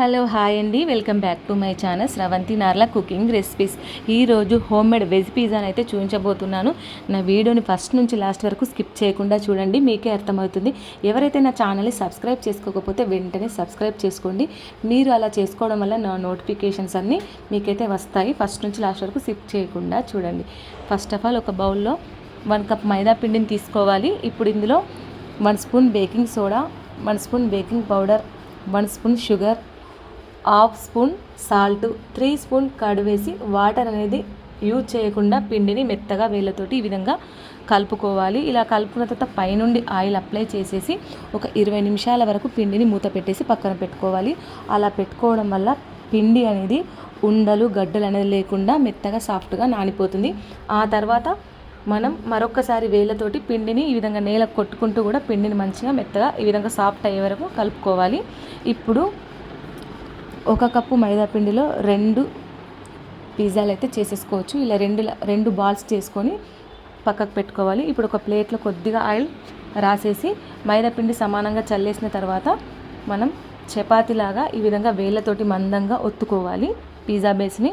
Hello hi అండి, welcome back to my channel Sravanthi Narla cooking recipes. ఈరోజు home made veg పిజ్జాని అయితే చూపించబోతున్నాను. నా వీడియోని ఫస్ట్ నుంచి లాస్ట్ వరకు స్కిప్ చేయకుండా చూడండి, మీకే అర్థమవుతుంది. ఎవరైతే నా ఛానల్ని సబ్స్క్రైబ్ చేసుకోకపోతే వెంటనే సబ్స్క్రైబ్ చేసుకోండి. మీరు అలా చేసుకోవడం వల్ల నా నోటిఫికేషన్స్ అన్నీ మీకైతే వస్తాయి. ఫస్ట్ నుంచి లాస్ట్ వరకు స్కిప్ చేయకుండా చూడండి. ఫస్ట్ ఆఫ్ ఆల్ ఒక బౌల్లో 1 కప్ మైదా పిండిని తీసుకోవాలి. ఇప్పుడు ఇందులో 1 spoon baking soda, 1 spoon baking powder, 1 spoon sugar, 1/2 spoon salt, 3 spoon curd వేసి వాటర్ అనేది యూజ్ చేయకుండా పిండిని మెత్తగా వేళ్ళతోటి ఈ విధంగా కలుపుకోవాలి. ఇలా కలుపుకున్న తర్వాత పైనుండి ఆయిల్ అప్లై చేసేసి ఒక 20 నిమిషాల వరకు పిండిని మూత పెట్టేసి పక్కన పెట్టుకోవాలి. అలా పెట్టుకోవడం వల్ల పిండి అనేది ఉండలు గడ్డలు అనేది లేకుండా మెత్తగా సాఫ్ట్గా నానిపోతుంది. ఆ తర్వాత మనం మరొకసారి వేళ్ళతోటి పిండిని ఈ విధంగా నేల కొట్టుకుంటూ కూడా పిండిని మంచిగా మెత్తగా ఈ విధంగా సాఫ్ట్ అయ్యే వరకు కలుపుకోవాలి. ఇప్పుడు 1 కప్పు మైదా పిండిలో 2 పిజ్జాలు అయితే చేసేసుకోవచ్చు. ఇలా రెండు బాల్స్ చేసుకొని పక్కకు పెట్టుకోవాలి. ఇప్పుడు ఒక ప్లేట్లో కొద్దిగా ఆయిల్ రాసేసి మైదా పిండి సమానంగా చల్లేసిన తర్వాత మనం చపాతీలాగా ఈ విధంగా వేళ్ళతోటి మందంగా ఒత్తుకోవాలి. పిజ్జా బేస్ని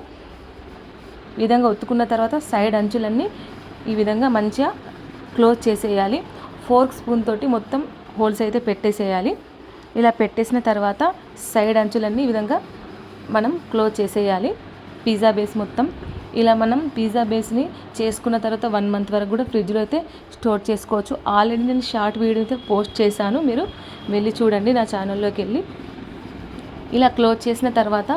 ఈ విధంగా ఒత్తుకున్న తర్వాత సైడ్ అంచులన్నీ ఈ విధంగా మంచిగా క్లోజ్ చేసేయాలి. ఫోర్క్ స్పూన్ తోటి మొత్తం హోల్స్ అయితే పెట్టేసేయాలి. ఇలా పెట్టేసిన తర్వాత సైడ్ అంచులన్నీ ఈ విధంగా మనం క్లోజ్ చేసేయాలి. పిజ్జా బేస్ మొత్తం ఇలా మనం పిజ్జా బేస్ని చేసుకున్న తర్వాత 1 మంత్ వరకు కూడా ఫ్రిడ్జ్లో అయితే స్టోర్ చేసుకోవచ్చు. ఆల్రెడీ నేను షార్ట్ వీడియో అయితే పోస్ట్ చేశాను, మీరు వెళ్ళి చూడండి నా ఛానల్లోకి వెళ్ళి. ఇలా క్లోజ్ చేసిన తర్వాత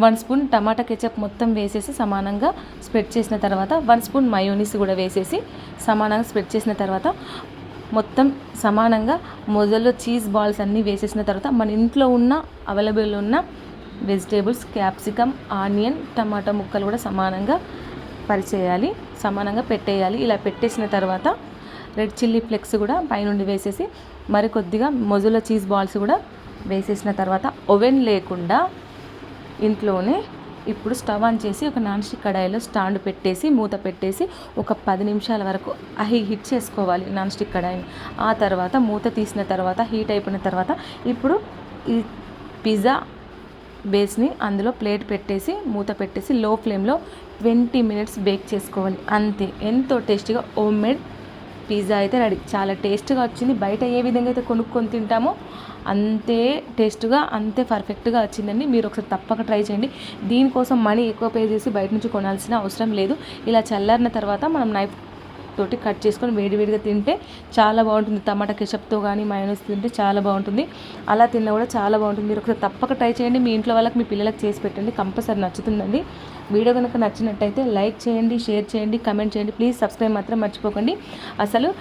1 స్పూన్ టమాటా కెచప్ మొత్తం వేసేసి సమానంగా స్ప్రెడ్ చేసిన తర్వాత 1 స్పూన్ మయోనీస్ కూడా వేసేసి సమానంగా స్ప్రెడ్ చేసిన తర్వాత మొత్తం సమానంగా మొదలు చీజ్ బాల్స్ అన్నీ వేసేసిన తర్వాత మన ఇంట్లో ఉన్న అవైలబుల్ ఉన్న వెజిటేబుల్స్ క్యాప్సికమ్, ఆనియన్, టమాటా ముక్కలు కూడా సమానంగా పరిచేయాలి, సమానంగా పెట్టేయాలి. ఇలా పెట్టేసిన తర్వాత రెడ్ చిల్లీ ఫ్లేక్స్ కూడా పైనుండి వేసేసి మరి కొద్దిగా మొజుల చీజ్ బాల్స్ కూడా వేసేసిన తర్వాత ఓవెన్ లేకుండా ఇంట్లోనే ఇప్పుడు స్టవ్ ఆన్ చేసి ఒక నాన్ స్టిక్ కడాయిలో స్టాండ్ పెట్టేసి మూత పెట్టేసి ఒక 10 నిమిషాల వరకు హీట్ చేసుకోవాలి నాన్ స్టిక్ కడాయిని. ఆ తర్వాత మూత తీసిన తర్వాత హీట్ అయిపోయిన తర్వాత ఇప్పుడు ఈ పిజ్జా బేస్ని అందులో ప్లేట్ పెట్టేసి మూత పెట్టేసి లో ఫ్లేమ్లో 20 మినిట్స్ బేక్ చేసుకోవాలి. అంతే, ఎంతో టేస్టీగా హోమ్ మేడ్ పిజ్జా అయితే రెడీ. చాలా టేస్ట్గా వచ్చింది. బయట ఏ విధంగా అయితే కొనుక్కొని తింటామో అంతే టేస్ట్గా అంతే పర్ఫెక్ట్గా వచ్చిందండి. మీరు ఒకసారి తప్పక ట్రై చేయండి. దీనికోసం మనీ ఎక్కువ పే చేసి బయట నుంచి కొనాల్సిన అవసరం లేదు. ఇలా చల్లారిన తర్వాత మనం నైఫ్ తోటి కట్ చేసుకొని వేడివేడిగా తింటే చాలా బాగుంటుంది. టమాటా కెచప్తో కానీ మయోనీస్ తింటే చాలా బాగుంటుంది. అలా తిన్నా కూడా చాలా బాగుంటుంది. మీరు ఒకసారి తప్పక ట్రై చేయండి. మీ ఇంట్లో వాళ్ళకి, మీ పిల్లలకు చేసి పెట్టండి, కంపల్సరీ నచ్చుతుందండి. వీడియో కనుక నచ్చినట్టయితే లైక్ చేయండి, షేర్ చేయండి, కమెంట్ చేయండి. ప్లీజ్ సబ్స్క్రైబ్ మాత్రం మర్చిపోకండి. అసలు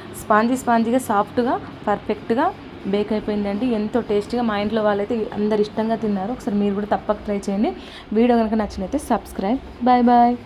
స్పాంజీగా సాఫ్ట్గా పర్ఫెక్ట్గా బేక్ అయిపోయిందండి. ఎంతో టేస్టీగా మా ఇంట్లో వాళ్ళైతే అందరు ఇష్టంగా తిన్నారు. ఒకసారి మీరు కూడా తప్పక ట్రై చేయండి. వీడియో కనుక నచ్చినట్లయితే సబ్స్క్రైబ్. Bye bye.